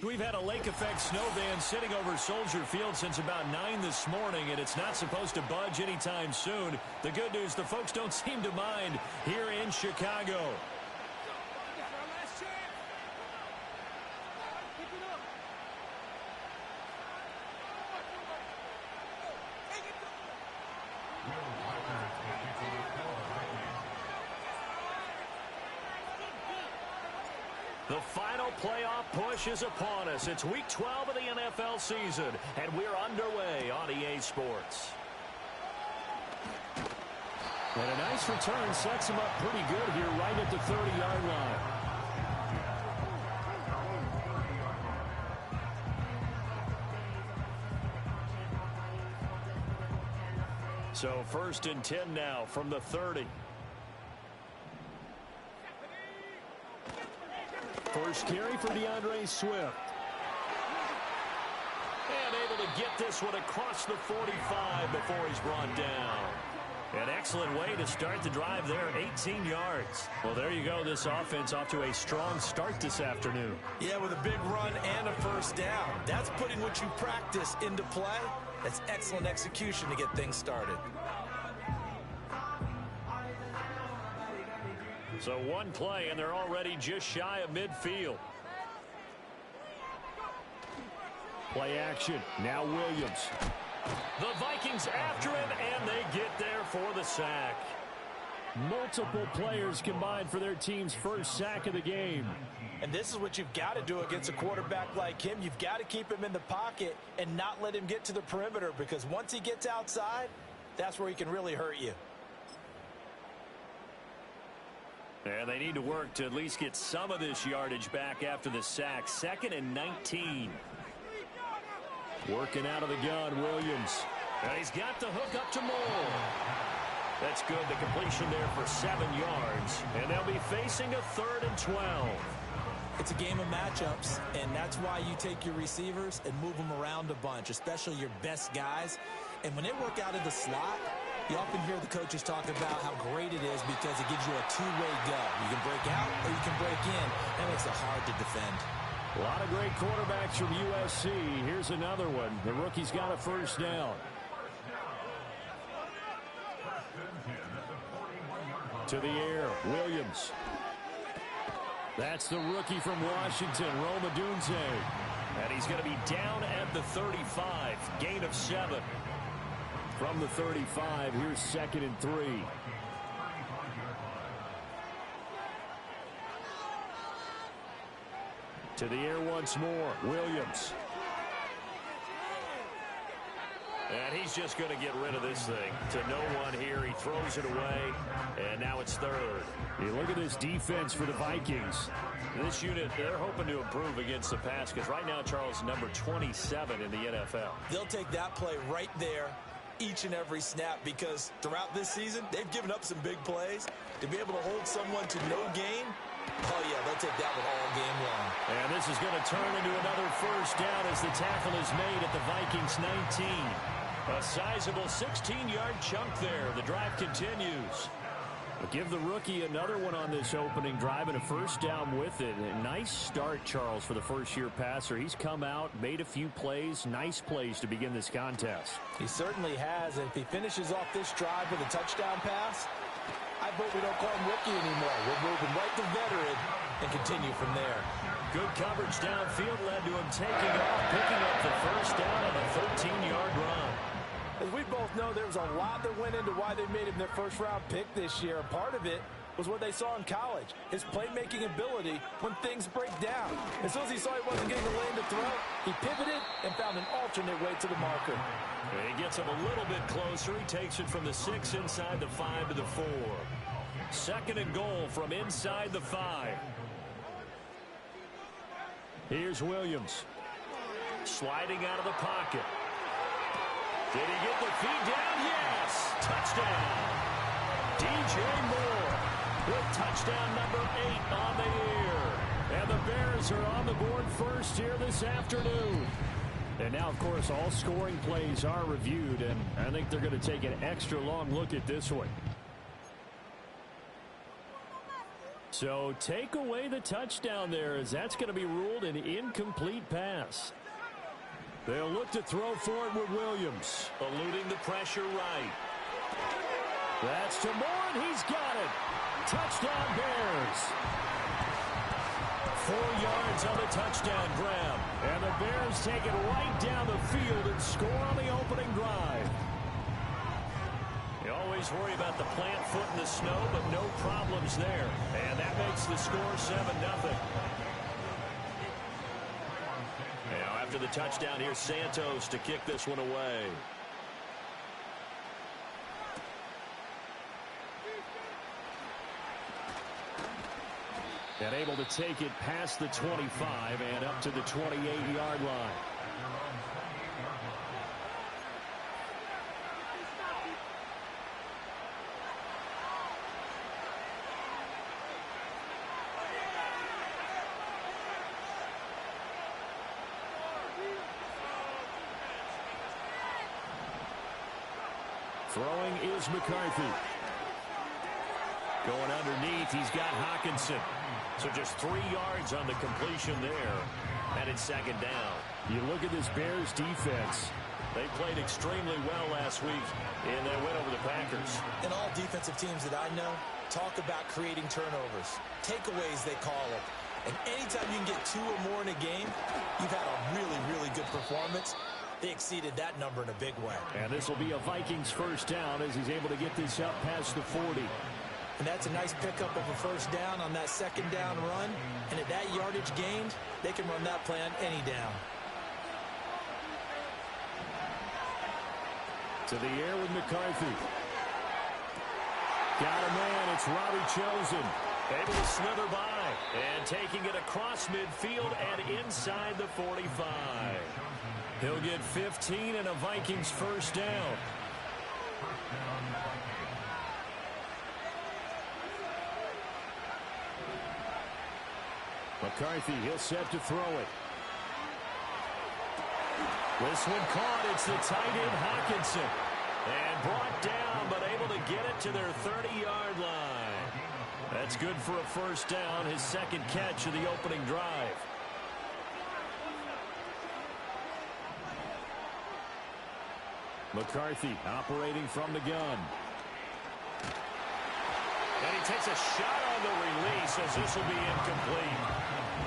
We've had a lake effect snow band sitting over Soldier Field since about 9 this morning, and it's not supposed to budge anytime soon. The good news, the folks don't seem to mind here in Chicago. The final playoff push is upon us. It's Week 12 of the NFL season, and we're underway on EA Sports. And a nice return sets him up pretty good here right at the 30-yard line. So 1st and 10 now from the 30. First carry for DeAndre Swift. And able to get this one across the 45 before he's brought down. An excellent way to start the drive there, 18 yards. Well, there you go. This offense off to a strong start this afternoon. Yeah, with a big run and a first down. That's putting what you practice into play. That's excellent execution to get things started. So one play, and they're already just shy of midfield. Play action. Now Williams. The Vikings after him, and they get there for the sack. Multiple players combined for their team's first sack of the game. And this is what you've got to do against a quarterback like him. You've got to keep him in the pocket and not let him get to the perimeter, because once he gets outside, that's where he can really hurt you. And they need to work to at least get some of this yardage back after the sack. 2nd and 19. Working out of the gun, Williams. And he's got the hook up to Moore. That's good. The completion there for 7 yards. And they'll be facing a 3rd and 12. It's a game of matchups, and that's why you take your receivers and move them around a bunch, especially your best guys. And when they work out of the slot, you often hear the coaches talk about how great it is because it gives you a two-way go. You can break out or you can break in. That makes it hard to defend. A lot of great quarterbacks from USC. Here's another one. The rookie's got a first down. To the air, Williams. That's the rookie from Washington, Rome Odunze. And he's going to be down at the 35. Gain of 7. From the 35, here's 2nd and 3. To the air once more, Williams. And he's just going to get rid of this thing. To no one here. He throws it away. And now it's 3rd. Hey, look at this defense for the Vikings. This unit, they're hoping to improve against the pass because right now, Charles, number 27 in the NFL. They'll take that play right there each and every snap, because throughout this season, they've given up some big plays. To be able to hold someone to no gain, oh yeah, they'll take that one all game long. And this is going to turn into another first down as the tackle is made at the Vikings 19. A sizable 16-yard chunk there. The drive continues. But give the rookie another one on this opening drive and a first down with it. A nice start, Charles, for the first-year passer. He's come out, made a few plays, nice plays to begin this contest. He certainly has. And if he finishes off this drive with a touchdown pass, I vote we don't call him rookie anymore. We'll move him right to veteran and continue from there. Good coverage downfield led to him taking off, picking up the first down on a 13-yard run. As we both know, there was a lot that went into why they made him their first-round pick this year. And part of it was what they saw in college, his playmaking ability when things break down. As soon as he saw he wasn't getting the lane to throw, he pivoted and found an alternate way to the marker. And he gets him a little bit closer. He takes it from the 6 inside the 5 to the 4. 2nd and goal from inside the 5. Here's Williams. Sliding out of the pocket. Did he get the feed down? Yes! Touchdown! DJ Moore with touchdown number 8 on the year. And the Bears are on the board first here this afternoon. And now, of course, all scoring plays are reviewed, and I think they're going to take an extra long look at this one. So take away the touchdown there, as that's going to be ruled an incomplete pass. They'll look to throw for it with Williams. Eluding the pressure right. That's to Moore, and he's got it. Touchdown Bears. 4 yards on the touchdown grab. And the Bears take it right down the field and score on the opening drive. You always worry about the plant foot in the snow, but no problems there. And that makes the score 7-0. Now after the touchdown, here's Santos to kick this one away. And able to take it past the 25 and up to the 28-yard line. Throwing is McCarthy. Going underneath, he's got Hawkinson. So just 3 yards on the completion there. And it's second down. You look at this Bears defense. They played extremely well last week in their win over the Packers. And all defensive teams that I know talk about creating turnovers. Takeaways, they call it. And anytime you can get 2 or more in a game, you've had a really, really good performance. They exceeded that number in a big way. And this will be a Vikings first down as he's able to get this up past the 40. And that's a nice pickup of a first down on that second down run. And at that yardage gained, they can run that play on any down. To the air with McCarthy. Got a man. It's Robbie Chosen. Able to slither by. And taking it across midfield and inside the 45. He'll get 15 and a Vikings first down. McCarthy, he'll set to throw it. This one caught. It's the tight end Hawkinson. And brought down, but able to get it to their 30-yard line. That's good for a first down, his second catch of the opening drive. McCarthy operating from the gun. And he takes a shot on the release as this will be incomplete.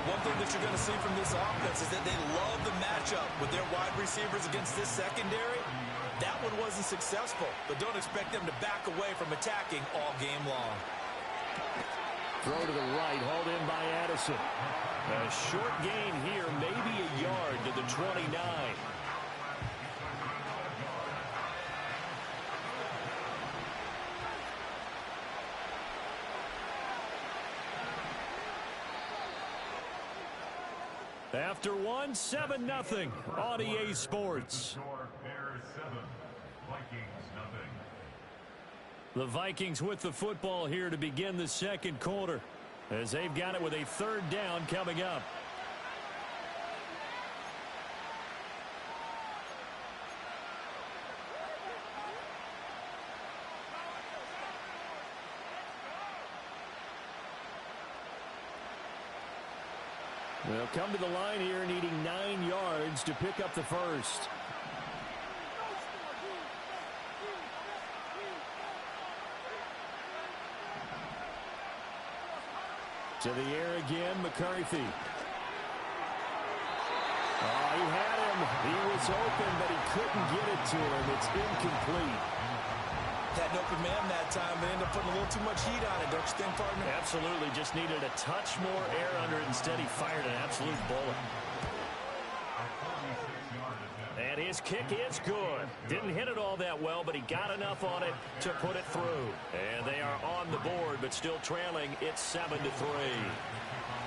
One thing that you're going to see from this offense is that they love the matchup with their wide receivers against this secondary. That one wasn't successful, but don't expect them to back away from attacking all game long. Throw to the right, hauled in by Addison. A short gain here, maybe a yard to the 29. After 7-0 on EA Sports. The Vikings with the football here to begin the second quarter, as they've got it with a third down coming up. They'll come to the line here needing 9 yards to pick up the first. To the air again, McCarthy. Oh, he had him. He was open, but he couldn't get it to him. It's incomplete. Had an open man that time, but ended up putting a little too much heat on it, don't you think, partner? Absolutely. Just needed a touch more air under it. Instead, he fired an absolute bullet. And his kick is good. Didn't hit it all that well, but he got enough on it to put it through. And they are on the board, but still trailing. It's 7-3.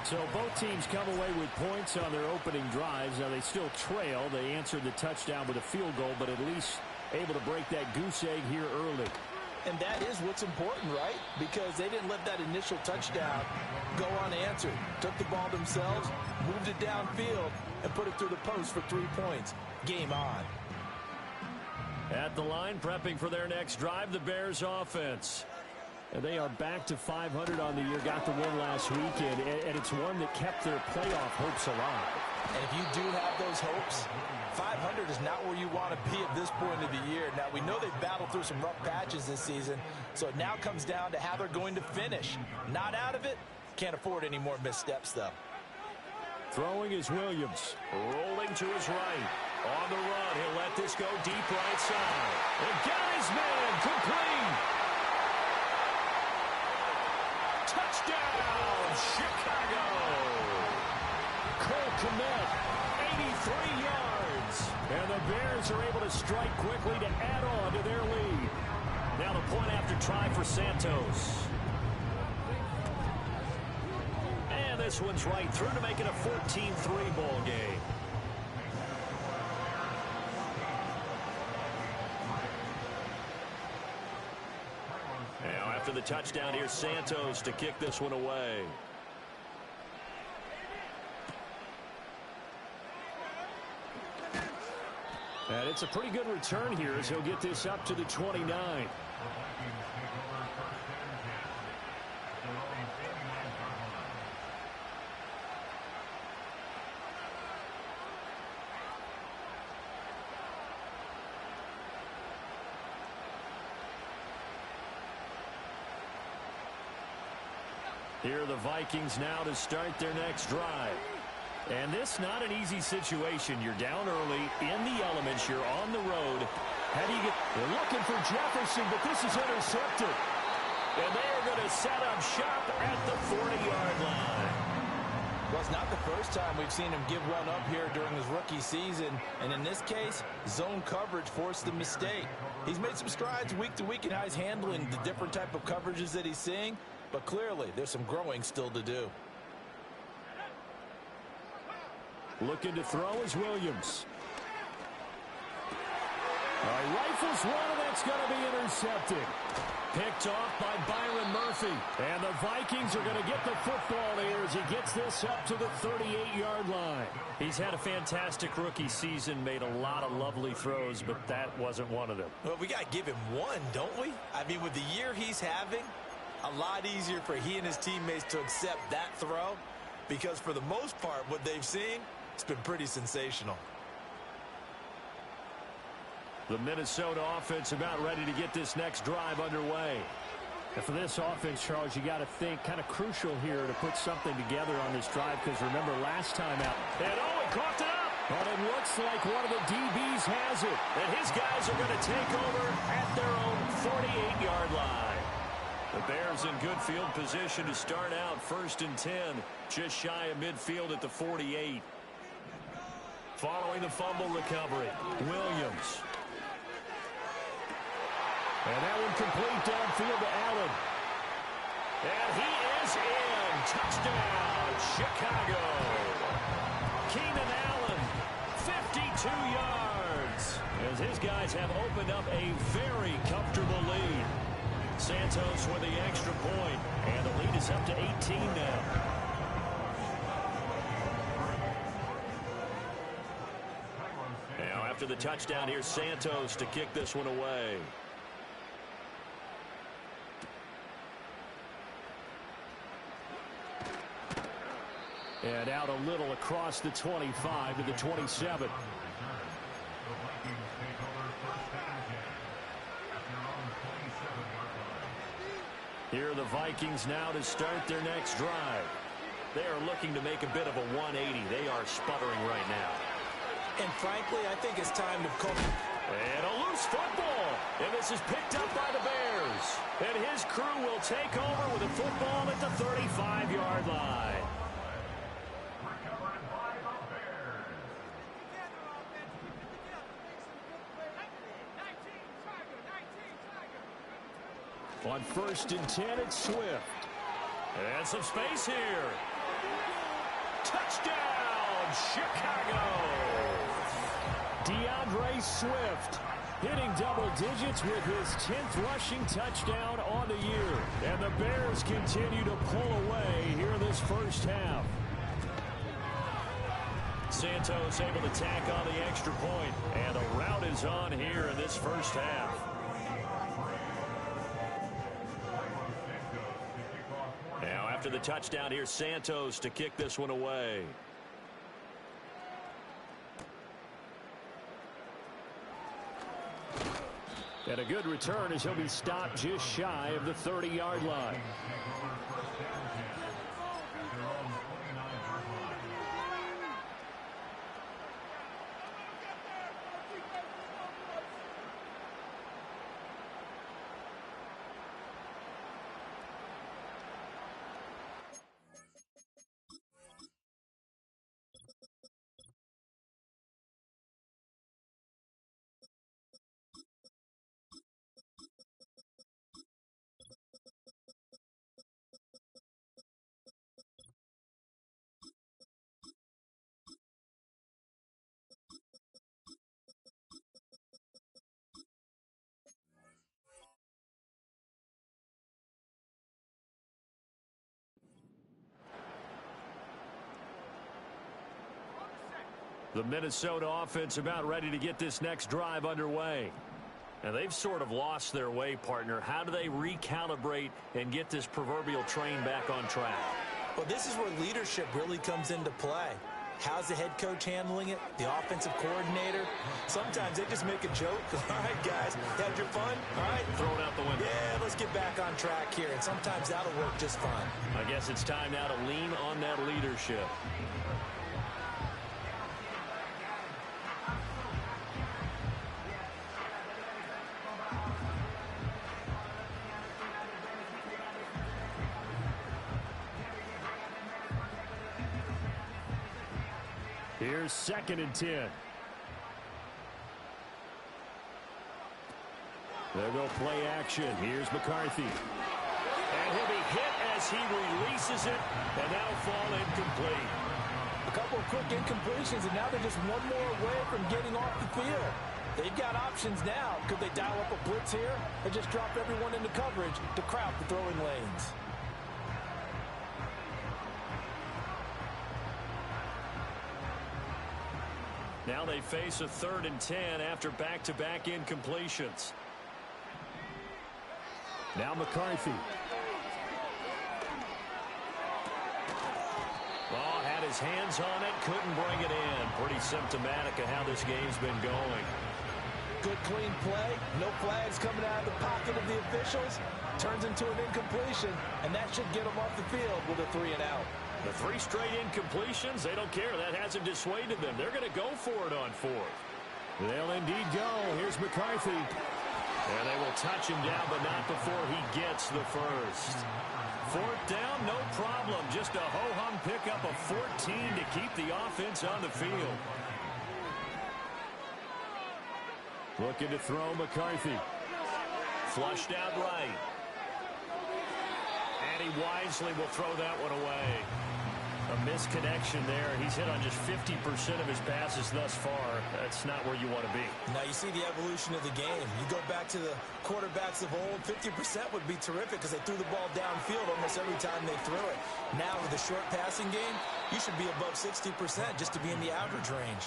So both teams come away with points on their opening drives. Now they still trail. They answered the touchdown with a field goal, but at least able to break that goose egg here early. And that is what's important, right? Because they didn't let that initial touchdown go unanswered. Took the ball themselves, moved it downfield, and put it through the post for 3 points. Game on. At the line, prepping for their next drive, the Bears offense. And they are back to 500 on the year, got the win last weekend, and it's one that kept their playoff hopes alive. And if you do have those hopes, 500 is not where you want to be at this point of the year. Now, we know they've battled through some rough patches this season, so it now comes down to how they're going to finish. Not out of it. Can't afford any more missteps, though. Throwing is Williams. Rolling to his right. On the run, he'll let this go deep right side. And got his man complete. Touchdown, Chicago. Cole Kmet, 83 yards. And the Bears are able to strike quickly to add on to their lead. Now the point after try for Santos. And this one's right through to make it a 14-3 ball game. Now after the touchdown, here's Santos to kick this one away. And it's a pretty good return here as he'll get this up to the 29. Here are the Vikings now to start their next drive. And this not an easy situation. You're down early in the elements. You're on the road. How do you get... They're looking for Jefferson, but this is intercepted. And they are going to set up shop at the 40-yard line. Well, it's not the first time we've seen him give one up here during his rookie season. And in this case, zone coverage forced the mistake. He's made some strides week to week in how he's handling the different type of coverages that he's seeing. But clearly, there's some growing still to do. Looking to throw is Williams. All right, rifles one, and that's going to be intercepted. Picked off by Byron Murphy. And the Vikings are going to get the football here as he gets this up to the 38-yard line. He's had a fantastic rookie season, made a lot of lovely throws, but that wasn't one of them. Well, we got to give him one, don't we? I mean, with the year he's having, a lot easier for he and his teammates to accept that throw because for the most part, what they've seen, it's been pretty sensational. The Minnesota offense about ready to get this next drive underway. And for this offense, Charles, you got to think kind of crucial here to put something together on this drive because remember last time out. And oh, it coughed it up. But it looks like one of the DBs has it. And his guys are going to take over at their own 48-yard line. The Bears in good field position to start out 1st and 10. Just shy of midfield at the 48. Following the fumble recovery, Williams. And that one complete downfield to Allen. And he is in. Touchdown, Chicago. Keenan Allen, 52 yards. As his guys have opened up a very comfortable lead. Santos with the extra point, and the lead is up to 18 now. Now after the touchdown, here's Santos to kick this one away. And out a little across the 25 to the 27. Here are the Vikings now to start their next drive. They are looking to make a bit of a 180. They are sputtering right now. And frankly, I think it's time to come. And a loose football. And this is picked up by the Bears. And his crew will take over with a football at the 35-yard line. On 1st and 10, it's Swift. And some space here. Touchdown, Chicago. DeAndre Swift hitting double digits with his 10th rushing touchdown on the year. And the Bears continue to pull away here in this first half. Santos able to tack on the extra point. And the route is on here in this first half. to the touchdown. Here's Santos to kick this one away. And a good return as he'll be stopped just shy of the 30-yard line. The Minnesota offense about ready to get this next drive underway. And they've sort of lost their way, partner. How do they recalibrate and get this proverbial train back on track? Well, this is where leadership really comes into play. How's the head coach handling it? The offensive coordinator? Sometimes they just make a joke. All right, guys, had your fun? All right. Throw it out the window. Yeah, let's get back on track here. And sometimes that'll work just fine. I guess it's time now to lean on that leadership. Here's 2nd and 10. There go play action. Here's McCarthy. And he'll be hit as he releases it, and that'll fall incomplete. A couple of quick incompletions, and now they're just one more away from getting off the field. They've got options now. Could they dial up a blitz here or just drop everyone into coverage to crowd the throwing lanes? Now they face a 3rd and 10 after back-to-back incompletions. Now McCarthy. Oh, had his hands on it, couldn't bring it in. Pretty symptomatic of how this game's been going. Good clean play. No flags coming out of the pocket of the officials. Turns into an incompletion, and that should get them off the field with a 3-and-out. The 3 straight incompletions, they don't care. That hasn't dissuaded them. They're going to go for it on 4th. They'll indeed go. Here's McCarthy. And they will touch him down, but not before he gets the first. 4th down, no problem. Just a ho-hum pickup of 14 to keep the offense on the field. Looking to throw McCarthy. Flushed out right. And he wisely will throw that one away. A misconnection there. He's hit on just 50% of his passes thus far. That's not where you want to be. Now you see the evolution of the game. You go back to the quarterbacks of old, 50% would be terrific because they threw the ball downfield almost every time they threw it. Now with the short passing game, you should be above 60% just to be in the average range.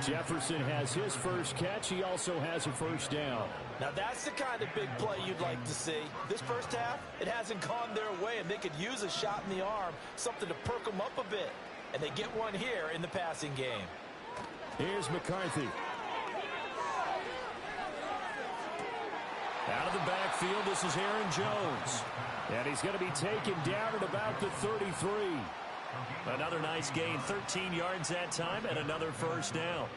Jefferson has his first catch. He also has a first down. Now that's the kind of big play you'd like to see. This first half, it hasn't gone their way, and they could use a shot in the arm, something to perk them up a bit. And they get one here in the passing game. Here's McCarthy. Out of the backfield, this is Aaron Jones. And he's going to be taken down at about the 33. Another nice gain, 13 yards that time, and another first down.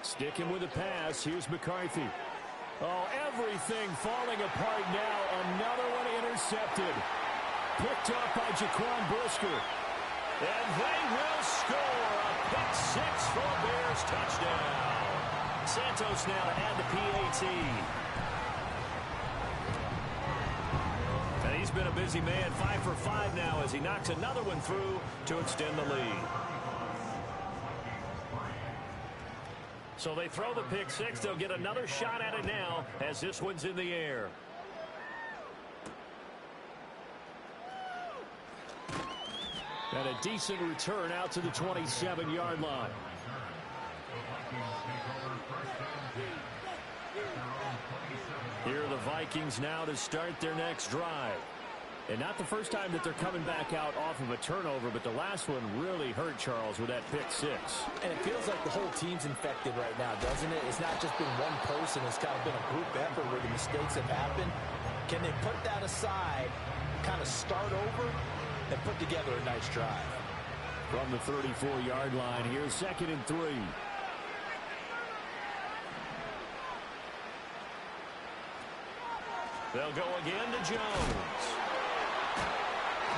Sticking with the pass, here's McCarthy. Oh, everything falling apart now. Another one intercepted. Picked up by Jaquan Brisker. And they will score a pick six for a Bears touchdown. Santos now to add the PAT. And he's been a busy man, 5 for 5 now as he knocks another one through to extend the lead. So they throw the pick six. They'll get another shot at it now as this one's in the air. And a decent return out to the 27-yard line. Here are the Vikings now to start their next drive. And not the first time that they're coming back out off of a turnover, but the last one really hurt Charles with that pick six. And it feels like the whole team's infected right now, doesn't it? It's not just been one person. It's kind of been a group effort where the mistakes have happened. Can they put that aside, kind of start over, and put together a nice drive? From the 34-yard line, here's 2nd and 3. They'll go again to Jones.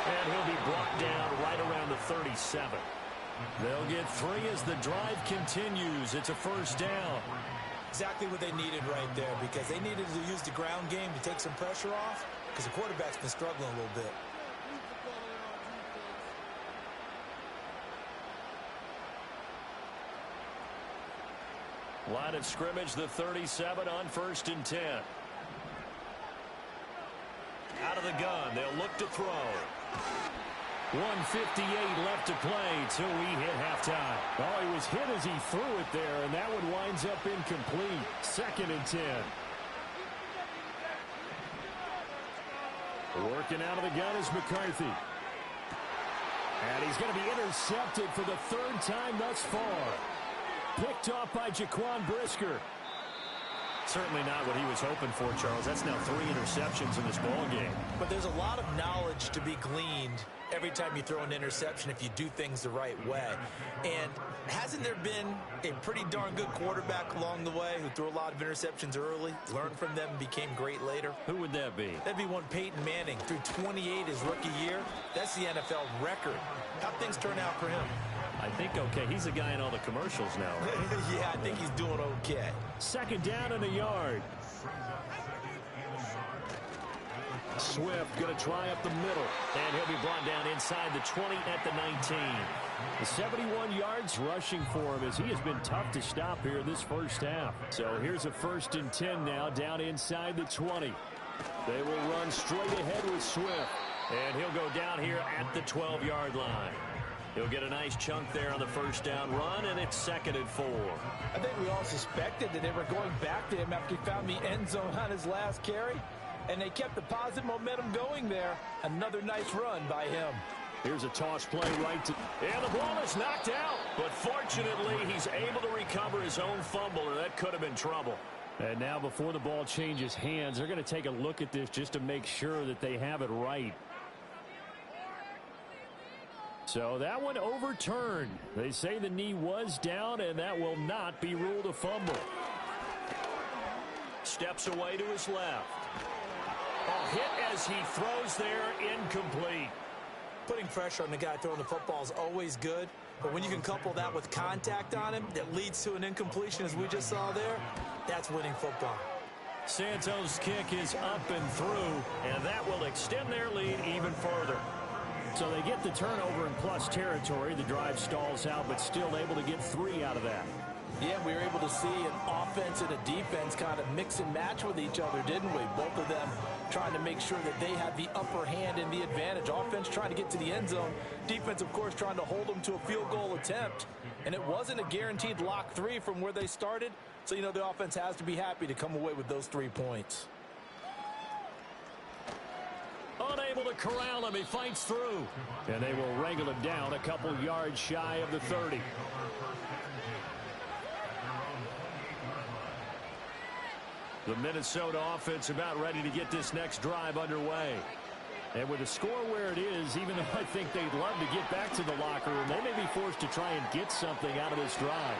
And he'll be brought down right around the 37. They'll get 3 as the drive continues. It's a first down. Exactly what they needed right there, because they needed to use the ground game to take some pressure off, because the quarterback's been struggling a little bit. Line of scrimmage, the 37 on 1st and 10. Out of the gun, they'll look to throw. 1:58 left to play till we hit halftime. Oh, he was hit as he threw it there, and that one winds up incomplete. 2nd and 10. Working out of the gun is McCarthy. And he's going to be intercepted for the 3rd time thus far. Picked off by Jaquan Brisker. Certainly not what he was hoping for, Charles. That's now 3 interceptions in this ball game. But there's a lot of knowledge to be gleaned every time you throw an interception if you do things the right way. And hasn't there been a pretty darn good quarterback along the way who threw a lot of interceptions early, learned from them, and became great later? Who would that be? That'd be one Peyton Manning. Threw 28 his rookie year. That's the NFL record. How'd things turn out for him? I think okay. He's a guy in all the commercials now, right? Yeah, I think he's doing okay. 2nd down and a yard. Swift going to try up the middle. And he'll be brought down inside the 20 at the 19. The 71 yards rushing for him as he has been tough to stop here this first half. So here's a 1st and 10 now down inside the 20. They will run straight ahead with Swift. And he'll go down here at the 12-yard line. He'll get a nice chunk there on the 1st down run, and it's 2nd and 4. I think we all suspected that they were going back to him after he found the end zone on his last carry, and they kept the positive momentum going there. Another nice run by him. Here's a toss play right to... And the ball is knocked out, but fortunately he's able to recover his own fumble, or that could have been trouble. And now before the ball changes hands, they're going to take a look at this just to make sure that they have it right. So that one overturned. They say the knee was down, and that will not be ruled a fumble. Steps away to his left. A hit as he throws there, incomplete. Putting pressure on the guy throwing the football is always good, but when you can couple that with contact on him that leads to an incompletion, as we just saw there, that's winning football. Santos' kick is up and through, and that will extend their lead even further. So they get the turnover in plus territory. The drive stalls out, but still able to get 3 out of that. Yeah, we were able to see an offense and a defense kind of mix and match with each other, didn't we? Both of them trying to make sure that they have the upper hand and the advantage. Offense trying to get to the end zone. Defense, of course, trying to hold them to a field goal attempt. And it wasn't a guaranteed lock 3 from where they started. So, you know, the offense has to be happy to come away with those 3 points. Unable to corral him. He fights through. And they will wrangle him down a couple yards shy of the 30. The Minnesota offense about ready to get this next drive underway. And with the score where it is, even though I think they'd love to get back to the locker room, they may be forced to try and get something out of this drive.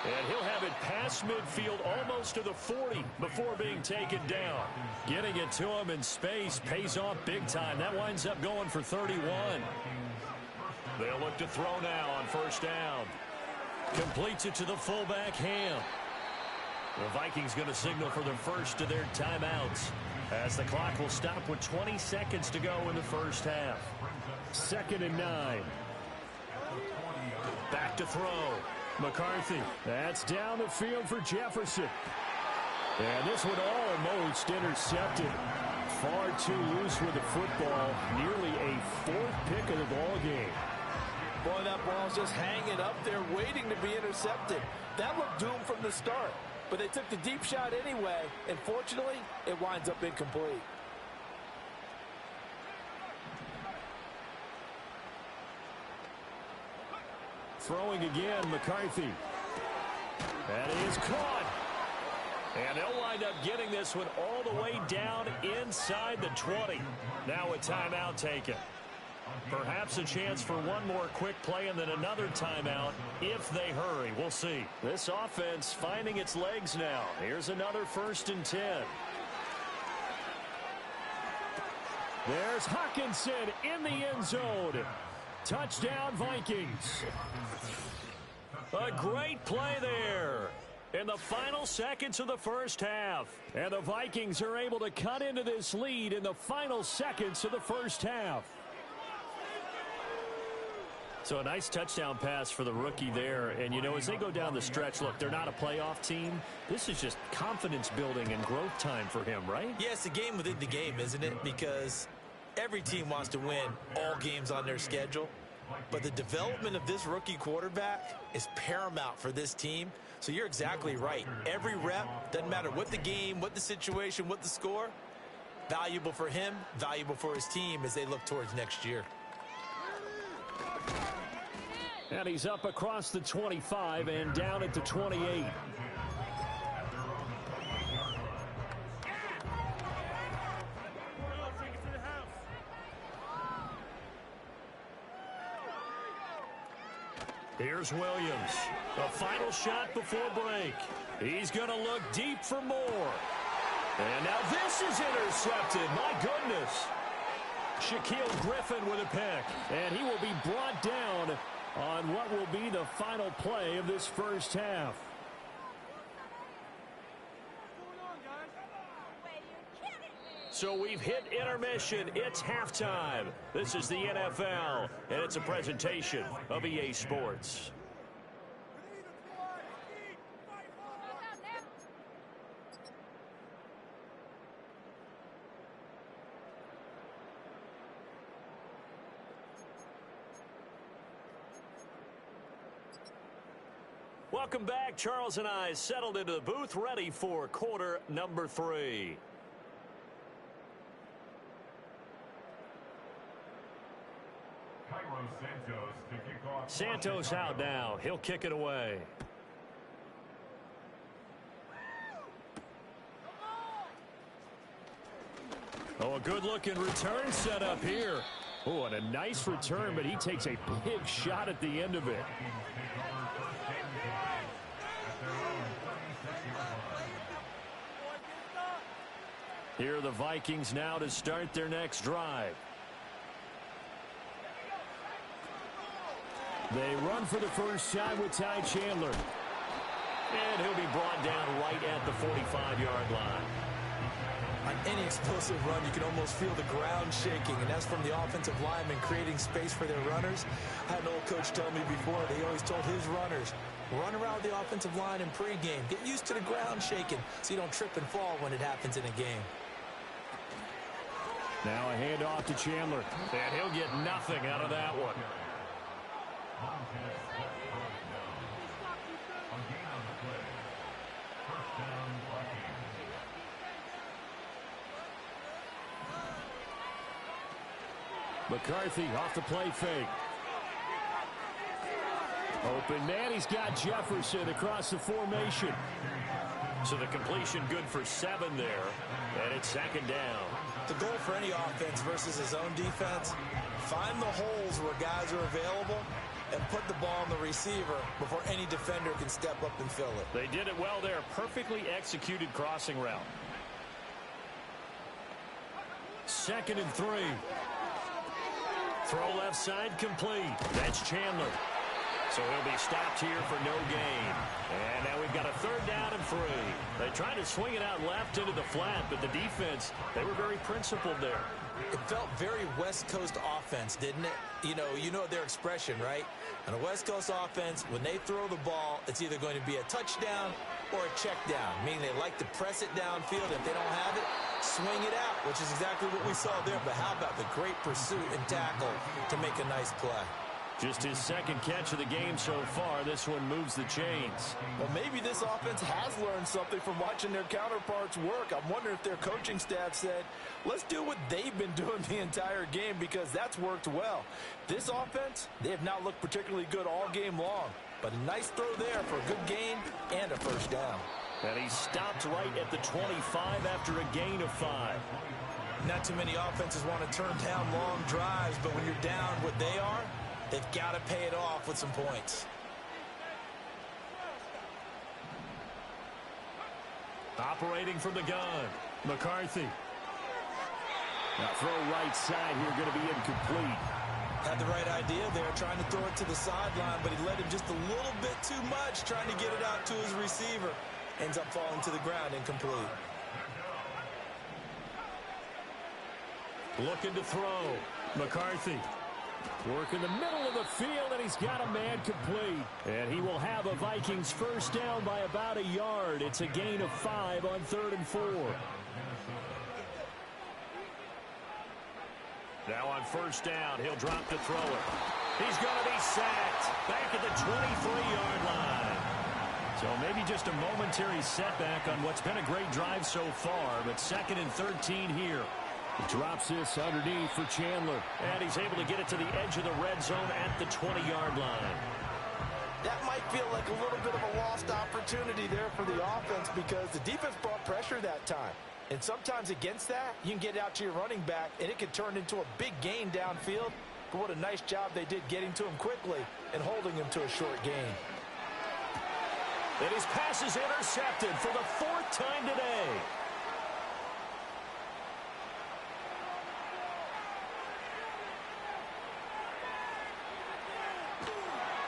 And he'll have it past midfield almost to the 40 before being taken down. Getting it to him in space pays off big time. That winds up going for 31. They'll look to throw now on 1st down. Completes it to the fullback, Ham. The Vikings going to signal for the first of their timeouts as the clock will stop with 20 seconds to go in the first half. 2nd and 9. Back to throw. McCarthy. That's down the field for Jefferson. And this one almost intercepted. Far too loose with the football. Nearly a 4th pick of the ball game. Boy, that ball's just hanging up there waiting to be intercepted. That looked doomed from the start. but they took the deep shot anyway, and fortunately, it winds up incomplete. Throwing again, McCarthy. And he is caught. And they'll wind up getting this one all the way down inside the 20. Now a timeout taken. Perhaps a chance for one more quick play and then another timeout if they hurry. We'll see. This offense finding its legs now. Here's another 1st and 10. There's Hawkinson in the end zone. Touchdown, Vikings. A great play there in the final seconds of the first half. And the Vikings are able to cut into this lead in the final seconds of the first half. So a nice touchdown pass for the rookie there. And, you know, as they go down the stretch, look, they're not a playoff team. This is just confidence building and growth time for him, right? Yeah, it's a game within the game, isn't it? Because every team wants to win all games on their schedule. But the development of this rookie quarterback is paramount for this team. So you're exactly right. Every rep, doesn't matter what the game, what the situation, what the score, valuable for him, valuable for his team as they look towards next year. And he's up across the 25 and down at the 28. Here's Williams. A final shot before break. He's going to look deep for more. And now this is intercepted. My goodness. Shaquille Griffin with a pick. And he will be brought down on what will be the final play of this first half. So we've hit intermission. It's halftime. This is the NFL, and it's a presentation of EA Sports. Welcome back. Charles and I settled into the booth, ready for quarter number 3. Santos out now. He'll kick it away. Oh, a good-looking return set up here. Oh, and a nice return, but he takes a big shot at the end of it. Here are the Vikings now to start their next drive. They run for the first time with Ty Chandler. And he'll be brought down right at the 45-yard line. On any explosive run, you can almost feel the ground shaking, and that's from the offensive linemen creating space for their runners. I had an old coach tell me before, they always told his runners, run around the offensive line in pregame. Get used to the ground shaking so you don't trip and fall when it happens in a game. Now a handoff to Chandler, and he'll get nothing out of that one. McCarthy off the play fake. Open man, he's got Jefferson across the formation. So the completion good for 7 there, and it's second down. The goal for any offense versus his own defense, find the holes where guys are available and put the ball on the receiver before any defender can step up and fill it. They did it well there. Perfectly executed crossing route. 2nd and 3. Throw left side complete. That's Chandler. So he'll be stopped here for no gain. And now we've got a 3rd down and 3. They tried to swing it out left into the flat, but the defense, they were very principled there. It felt very West Coast offense, didn't it? You know their expression, right? On a West Coast offense, when they throw the ball, it's either going to be a touchdown or a check down, meaning they like to press it downfield. If they don't have it, swing it out, which is exactly what we saw there. But how about the great pursuit and tackle to make a nice play? Just his second catch of the game so far. This one moves the chains. Well, maybe this offense has learned something from watching their counterparts work. I'm wondering if their coaching staff said, let's do what they've been doing the entire game, because that's worked well. This offense, they have not looked particularly good all game long. But a nice throw there for a good gain and a first down. And he stopped right at the 25 after a gain of 5. Not too many offenses want to turn down long drives, but when you're down what they are, they've got to pay it off with some points. Operating from the gun, McCarthy. Now throw right side here, going to be incomplete. Had the right idea there, trying to throw it to the sideline, but he led him just a little bit too much, trying to get it out to his receiver. Ends up falling to the ground, incomplete. Looking to throw. McCarthy. Work in the middle of the field, and he's got a man complete. And he will have a Vikings first down by about a yard. It's a gain of 5 on 3rd and 4. Now on first down, he'll drop to throw it. He's going to be sacked back at the 23-yard line. So maybe just a momentary setback on what's been a great drive so far, but 2nd and 13 here. He drops this underneath for Chandler, and he's able to get it to the edge of the red zone at the 20-yard line. That might feel like a little bit of a lost opportunity there for the offense, because the defense brought pressure that time. And sometimes against that, you can get it out to your running back, and it can turn into a big gain downfield. But what a nice job they did getting to him quickly and holding him to a short gain. And his pass is intercepted for the 4th time today.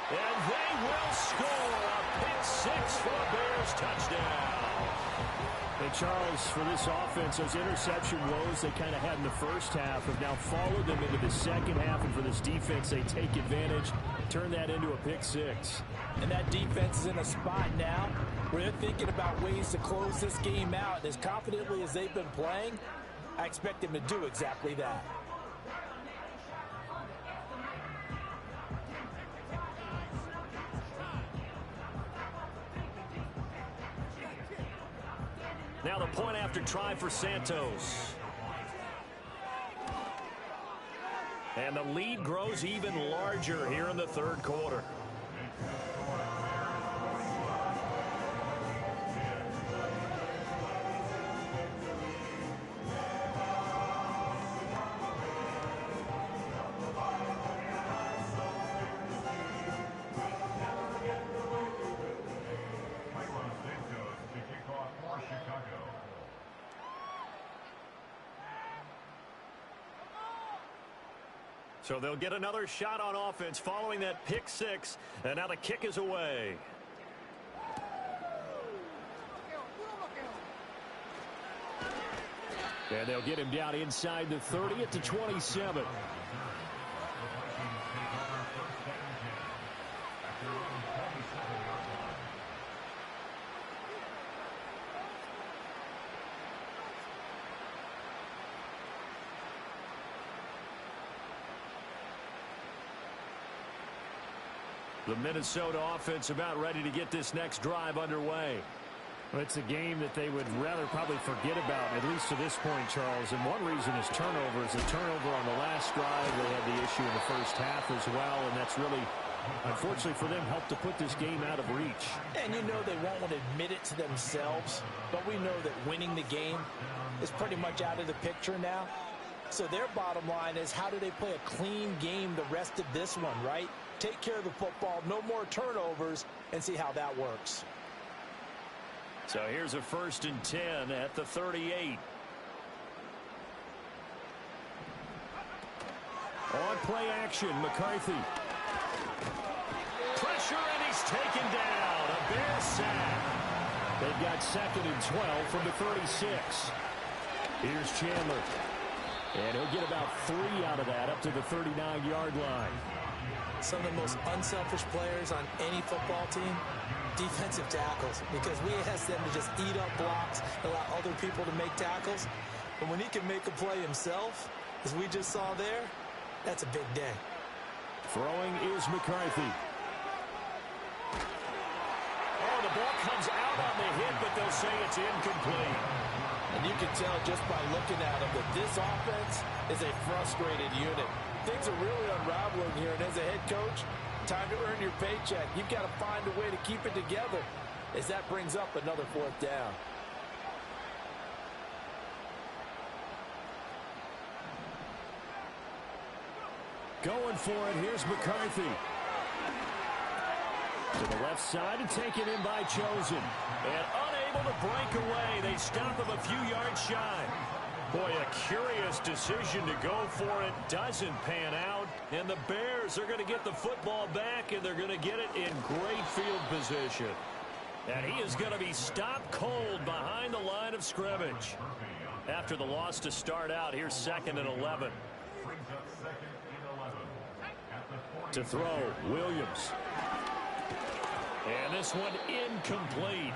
And they will score a pick 6 for a Bears touchdown. And Charles, for this offense, those interception woes they kind of had in the first half have now followed them into the second half. And for this defense, they take advantage, turn that into a pick 6. And that defense is in a spot now where they're thinking about ways to close this game out. As confidently as they've been playing, I expect them to do exactly that. Now the point after try for Santos. And the lead grows even larger here in the 3rd quarter. So they'll get another shot on offense following that pick 6. And now the kick is away. And they'll get him down inside the 30 at the 27. The Minnesota offense about ready to get this next drive underway. Well, it's a game that they would rather probably forget about, at least to this point, Charles. And one reason is turnovers. A turnover on the last drive. They had the issue in the first half as well, and that's really, unfortunately for them, helped to put this game out of reach. And you know they won't want to admit it to themselves, but we know that winning the game is pretty much out of the picture now. So their bottom line is, how do they play a clean game the rest of this one, right? Take care of the football, no more turnovers, and see how that works. So here's a 1st and 10 at the 38. On play action, McCarthy. Pressure, and he's taken down. A Bears sack. They've got 2nd and 12 from the 36. Here's Chandler. And he'll get about 3 out of that up to the 39-yard line. Some of the most unselfish players on any football team, defensive tackles, because we ask them to just eat up blocks, allow other people to make tackles. But when he can make a play himself, as we just saw there, that's a big day. Throwing is McCarthy. Oh, the ball comes out on the hit, but they'll say it's incomplete. And you can tell just by looking at them that this offense is a frustrated unit. Things are really unraveling here, and as a head coach, time to earn your paycheck. You've got to find a way to keep it together as that brings up another fourth down. Going for it, here's McCarthy. To the left side and taken in by Chosen. And unable to break away. They stop him a few yards shy. Boy, a curious decision to go for it. Doesn't pan out. And the Bears are going to get the football back, and they're going to get it in great field position. And he is going to be stopped cold behind the line of scrimmage. After the loss to start out, here's 2nd and 11. To throw, Williams. And this one incomplete.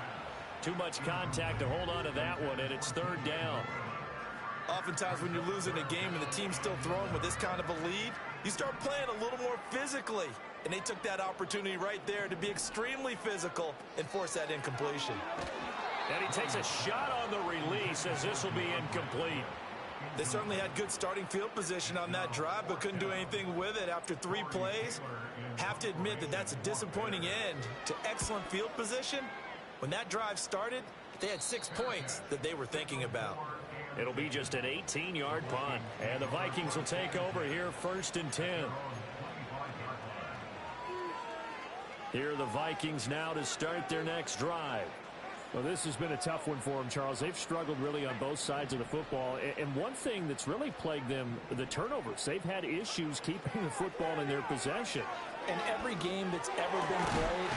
Too much contact to hold on to that one, and it's 3rd down. Oftentimes when you're losing a game and the team's still throwing with this kind of a lead, you start playing a little more physically. And they took that opportunity right there to be extremely physical and force that incompletion. And he takes a shot on the release as this will be incomplete. They certainly had good starting field position on that drive, but couldn't do anything with it after 3 plays. Have to admit that that's a disappointing end to excellent field position. When that drive started, they had 6 points that they were thinking about. It'll be just an 18-yard punt. And the Vikings will take over here 1st and 10. Here are the Vikings now to start their next drive. Well, this has been a tough one for them, Charles. They've struggled really on both sides of the football. And one thing that's really plagued them, the turnovers. They've had issues keeping the football in their possession. In every game that's ever been played,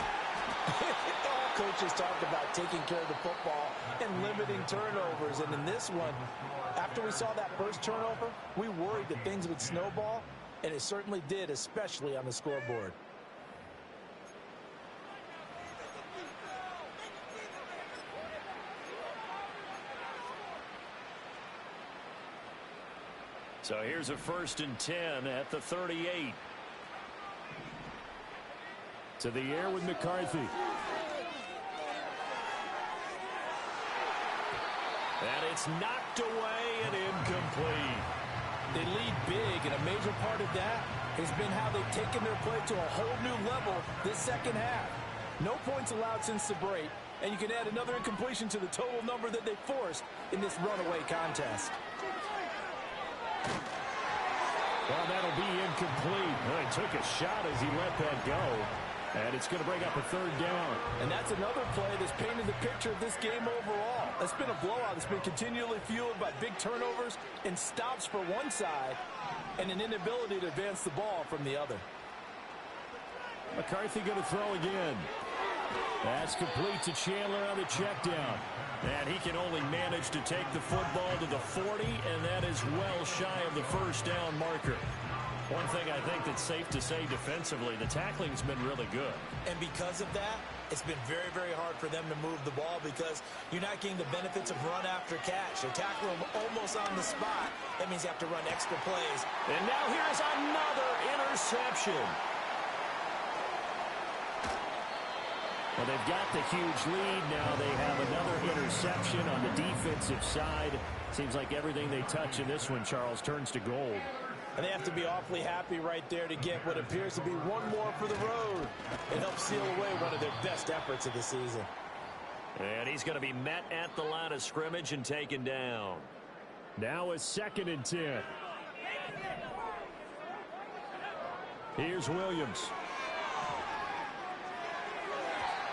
all coaches talk about taking care of the football and limiting turnovers. And in this one, after we saw that first turnover, we worried that things would snowball, and it certainly did, especially on the scoreboard. So here's a 1st and 10 at the 38. To the air with McCarthy. And it's knocked away and incomplete. They lead big, and a major part of that has been how they've taken their play to a whole new level this second half. No points allowed since the break, and you can add another incompletion to the total number that they forced in this runaway contest. Well, that'll be incomplete. Well, he took a shot as he let that go. And it's going to bring up a 3rd down. And that's another play that's painted the picture of this game overall. It's been a blowout. It's been continually fueled by big turnovers and stops for one side and an inability to advance the ball from the other. McCarthy going to throw again. That's complete to Chandler on the check down. And he can only manage to take the football to the 40, and that is well shy of the 1st down marker. One thing I think that's safe to say defensively, the tackling's been really good. And because of that, it's been very, very hard for them to move the ball because you're not getting the benefits of run after catch. They tackle them almost on the spot. That means you have to run extra plays. And now here's another interception. Well, they've got the huge lead. Now they have another interception on the defensive side. Seems like everything they touch in this one, Charles, turns to gold. And they have to be awfully happy right there to get what appears to be one more for the road. It helps seal away one of their best efforts of the season. And he's going to be met at the line of scrimmage and taken down. Now a 2nd and 10. Here's Williams.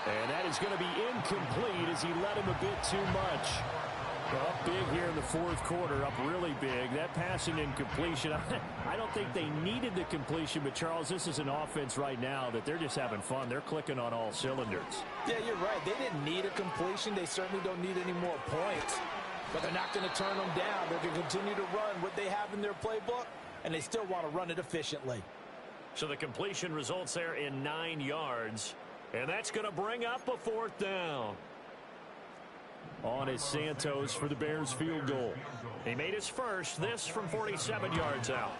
And that is going to be incomplete as he led him a bit too much. Up big here in the 4th quarter, up really big. That passing incompletion, I don't think they needed the completion, but Charles, this is an offense right now that they're just having fun. They're clicking on all cylinders. Yeah, you're right. They didn't need a completion. They certainly don't need any more points. But they're not going to turn them down. They're going to continue to run what they have in their playbook, and they still want to run it efficiently. So the completion results there in 9 yards. And that's going to bring up a 4th down. On is Santos for the Bears field goal. He made his first, this from 47 yards out.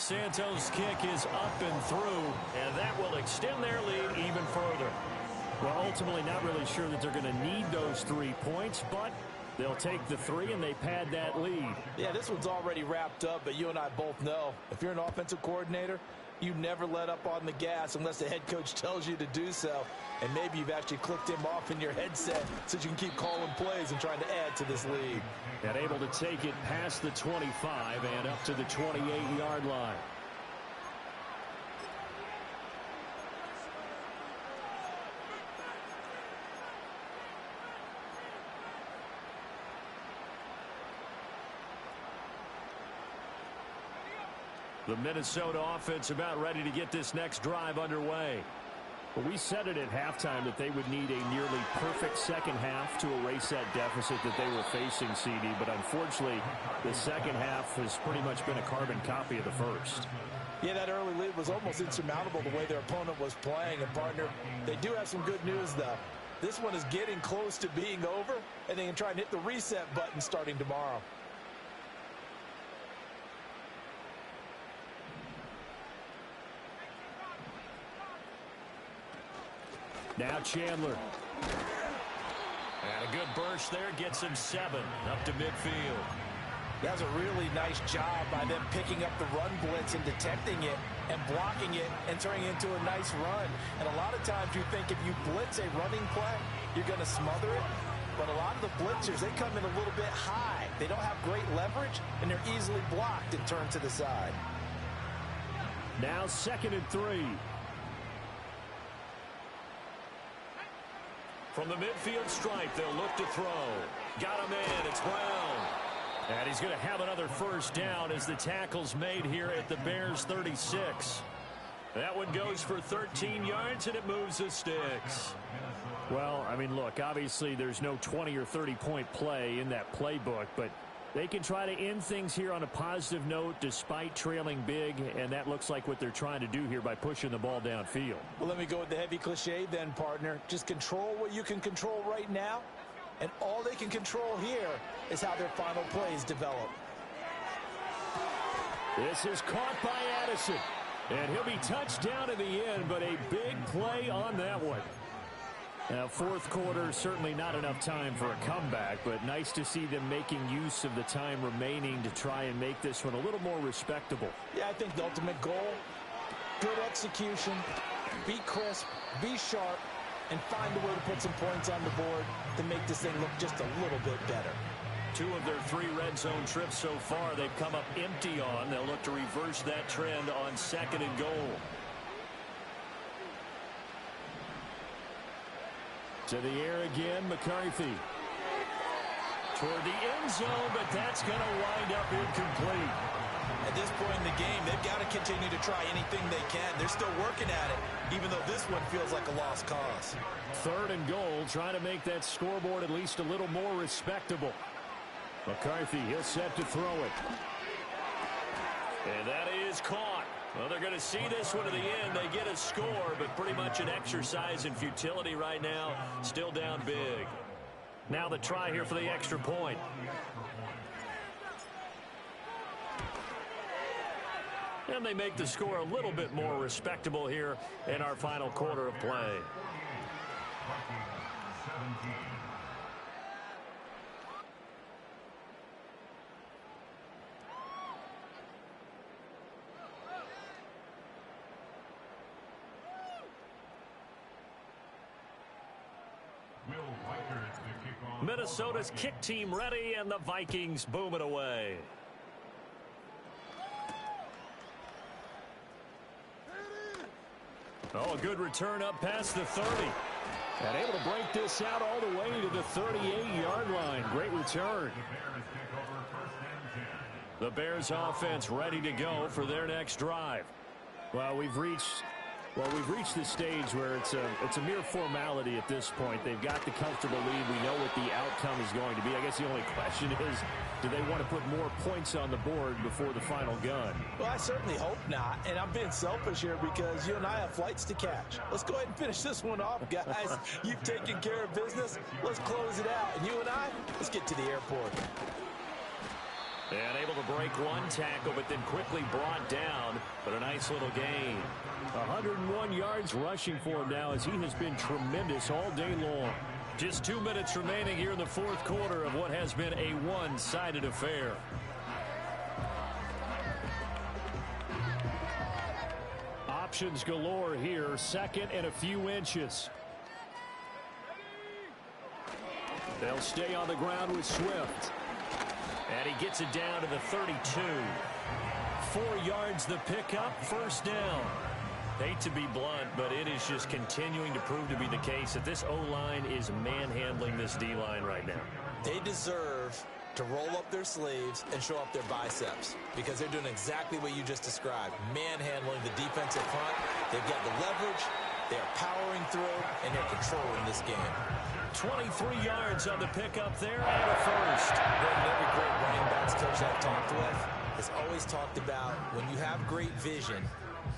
Santos' kick is up and through, and that will extend their lead even further. Well, ultimately not really sure that they're going to need those 3 points, but they'll take the 3 and they pad that lead. Yeah, this one's already wrapped up, but you and I both know if you're an offensive coordinator, you never let up on the gas unless the head coach tells you to do so. And maybe you've actually clicked him off in your headset so you can keep calling plays and trying to add to this lead. And able to take it past the 25 and up to the 28-yard line. The Minnesota offense about ready to get this next drive underway. Well, we said it at halftime that they would need a nearly perfect second half to erase that deficit that they were facing, CD. But unfortunately, the second half has pretty much been a carbon copy of the first. Yeah, that early lead was almost insurmountable the way their opponent was playing. And, partner, they do have some good news, though. This one is getting close to being over, and they can try and hit the reset button starting tomorrow. Now Chandler. And a good burst there gets him 7 up to midfield. That was a really nice job by them picking up the run blitz and detecting it and blocking it and turning it into a nice run. And a lot of times you think if you blitz a running play, you're going to smother it. But a lot of the blitzers, they come in a little bit high. They don't have great leverage, and they're easily blocked and turned to the side. Now 2nd and 3. From the midfield stripe, they'll look to throw. Got him in. It's Brown. And he's going to have another first down as the tackle's made here at the Bears' 36. That one goes for 13 yards, and it moves the sticks. Well, I mean, look, obviously there's no 20 or 30-point play in that playbook, but they can try to end things here on a positive note despite trailing big, and that looks like what they're trying to do here by pushing the ball downfield. Well, let me go with the heavy cliche then, partner. Just control what you can control right now, and all they can control here is how their final plays develop. This is caught by Addison, and he'll be touched down in the end, but a big play on that one. Now, fourth quarter, certainly not enough time for a comeback, but nice to see them making use of the time remaining to try and make this one a little more respectable. Yeah, I think the ultimate goal, good execution, be crisp, be sharp, and find a way to put some points on the board to make this thing look just a little bit better. 2 of their 3 red zone trips so far they've come up empty on. They'll look to reverse that trend on 2nd and goal. To the air again, McCarthy. Toward the end zone, but that's going to wind up incomplete. At this point in the game, they've got to continue to try anything they can. They're still working at it, even though this one feels like a lost cause. 3rd and goal, trying to make that scoreboard at least a little more respectable. McCarthy, he'll set to throw it. And that is caught. Well, they're going to see this one to the end. They get a score, but pretty much an exercise in futility right now. Still down big. Now the try here for the extra point. And they make the score a little bit more respectable here in our final quarter of play. Minnesota's kick team ready, and the Vikings boom it away. Oh, a good return up past the 30. And able to break this out all the way to the 38-yard line. Great return. The Bears offense ready to go for their next drive. Well, we've reached the stage where it's a mere formality at this point. They've got the comfortable lead. We know what the outcome is going to be. I guess the only question is, do they want to put more points on the board before the final gun? Well, I certainly hope not. And I'm being selfish here because you and I have flights to catch. Let's go ahead and finish this one off, guys. You've taken care of business. Let's close it out. And you and I, let's get to the airport. And able to break one tackle, but then quickly brought down. But a nice little gain. 101 yards rushing for him now as he has been tremendous all day long. Just 2 minutes remaining here in the fourth quarter of what has been a one-sided affair. Options galore here. Second and a few inches. They'll stay on the ground with Swift. And he gets it down to the 32. 4 yards the pickup, first down. Hate to be blunt, but it is just continuing to prove to be the case that this O-line is manhandling this D-line right now. They deserve to roll up their sleeves and show up their biceps because they're doing exactly what you just described, manhandling the defensive front. They've got the leverage, they're powering through, and they're controlling this game. 23 yards on the pickup there and a first. Every great running backs coach I've talked with has always talked about when you have great vision,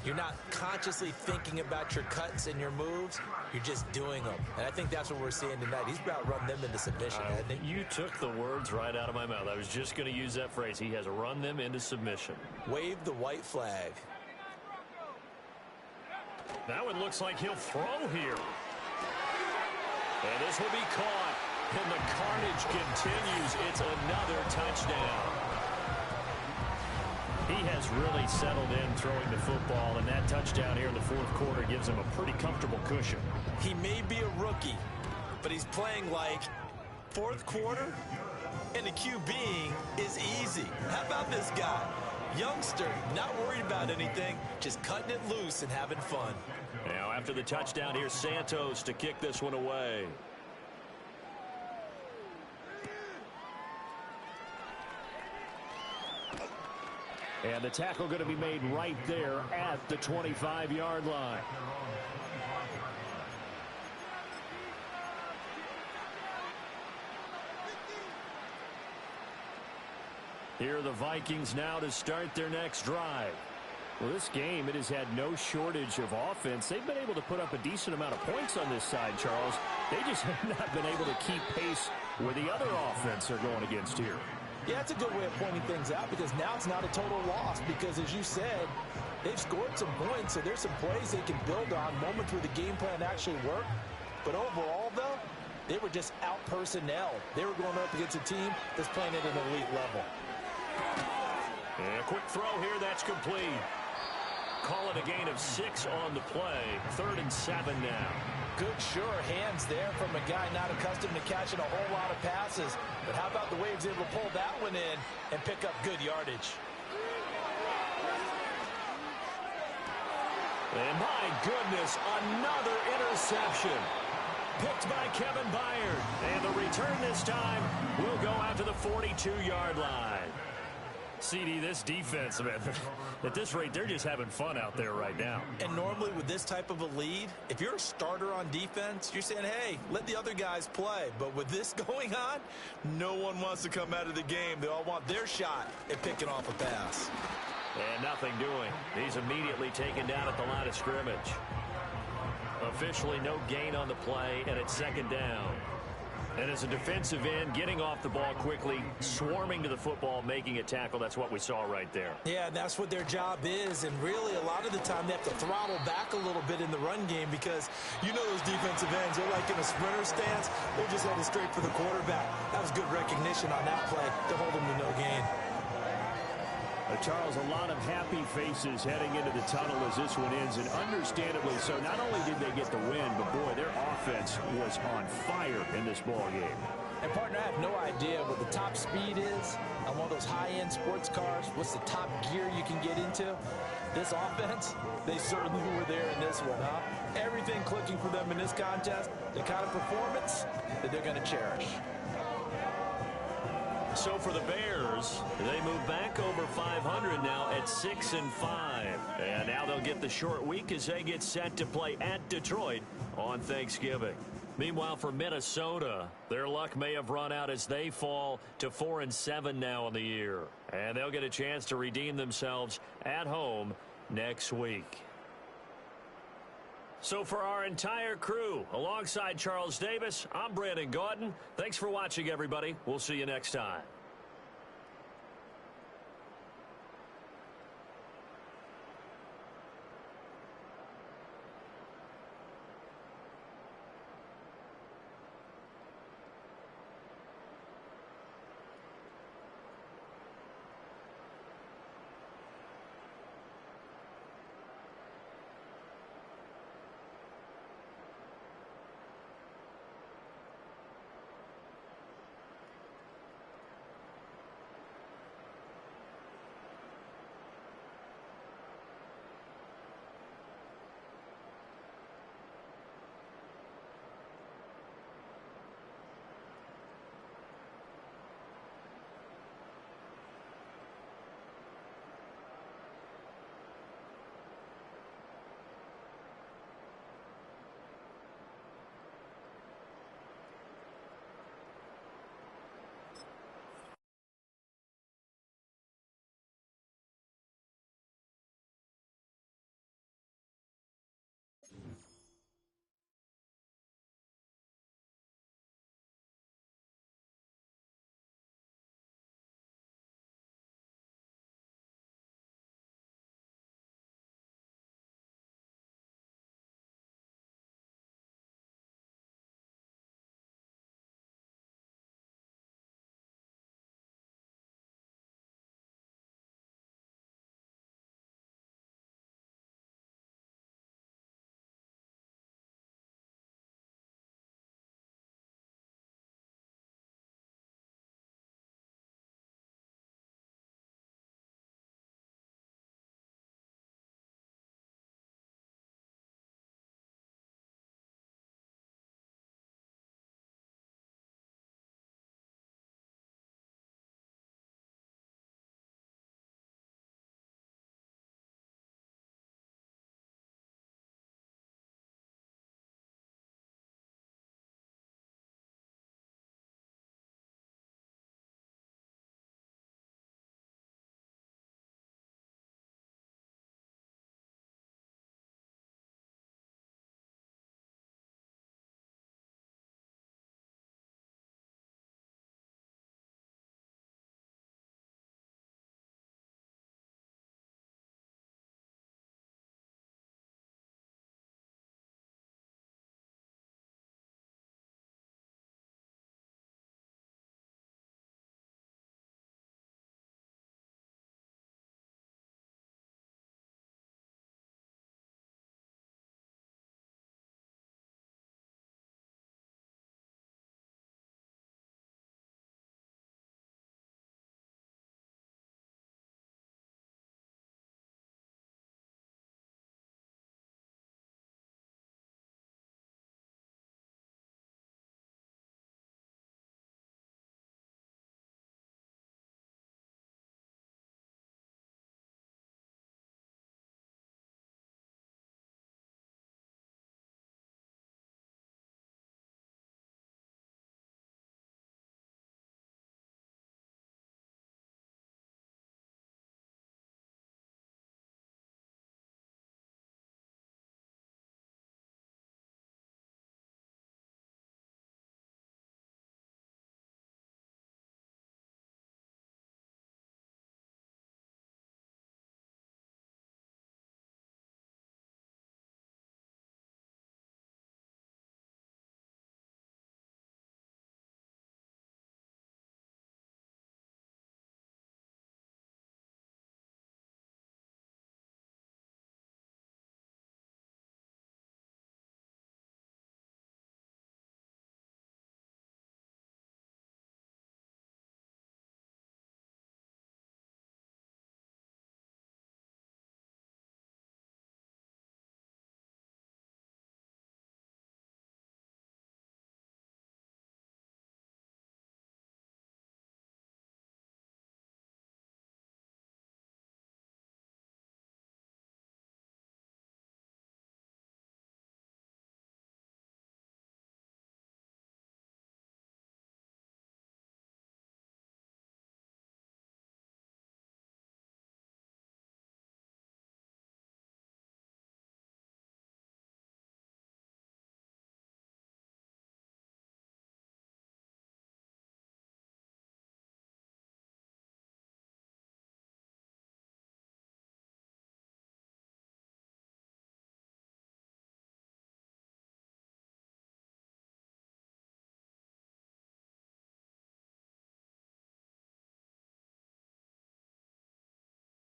you're not consciously thinking about your cuts and your moves. You're just doing them. And I think that's what we're seeing tonight. He's about run them into submission, hasn't he? You took the words right out of my mouth. I was just going to use that phrase. He has run them into submission. Wave the white flag. That one looks like he'll throw here. And this will be caught. And the carnage continues. It's another touchdown. He has really settled in throwing the football, and that touchdown here in the fourth quarter gives him a pretty comfortable cushion. He may be a rookie, but he's playing like fourth quarter, and the QBing is easy. How about this guy? Youngster, not worried about anything, just cutting it loose and having fun. Now after the touchdown, here's Santos to kick this one away. And the tackle going to be made right there at the 25-yard line. Here are the Vikings now to start their next drive. Well, this game, it has had no shortage of offense. They've been able to put up a decent amount of points on this side, Charles. They just have not been able to keep pace with the other offense they're going against here. Yeah, it's a good way of pointing things out because now it's not a total loss because, as you said, they've scored some points, so there's some plays they can build on, moments where the game plan actually worked. But overall, though, they were just out-personnel. They were going up against a team that's playing at an elite level. And a quick throw here, that's complete. Call it a gain of 6 on the play. 3rd and 7 now. Good, sure hands there from a guy not accustomed to catching a whole lot of passes. But how about the way he was able to pull that one in and pick up good yardage? And my goodness, another interception. Picked by Kevin Byard. And the return this time will go out to the 42-yard line. CD, this defense, man, at this rate, they're just having fun out there right now. And normally with this type of a lead, if you're a starter on defense, you're saying, hey, let the other guys play. But with this going on, no one wants to come out of the game. They all want their shot at picking off a pass. And nothing doing. He's immediately taken down at the line of scrimmage. Officially no gain on the play, and it's 2nd down. And as a defensive end, getting off the ball quickly, swarming to the football, making a tackle, that's what we saw right there. Yeah, that's what their job is. And really, a lot of the time, they have to throttle back a little bit in the run game because you know those defensive ends, they're like in a sprinter stance. They're just headed straight for the quarterback. That was good recognition on that play to hold them to no gain. Charles, a lot of happy faces heading into the tunnel as this one ends, and understandably so. Not only did they get the win, but boy, their offense was on fire in this ball game. And partner, I have no idea what the top speed is on one of those high-end sports cars. What's the top gear you can get into? This offense, they certainly were there in this one, huh? Everything clicking for them in this contest, the kind of performance that they're going to cherish. So for the Bears, they move back over 500 now at 6-5. And now they'll get the short week as they get set to play at Detroit on Thanksgiving. Meanwhile, for Minnesota, their luck may have run out as they fall to 4-7 now in the year. And they'll get a chance to redeem themselves at home next week. So for our entire crew, alongside Charles Davis, I'm Brandon Gaudin. Thanks for watching, everybody. We'll see you next time.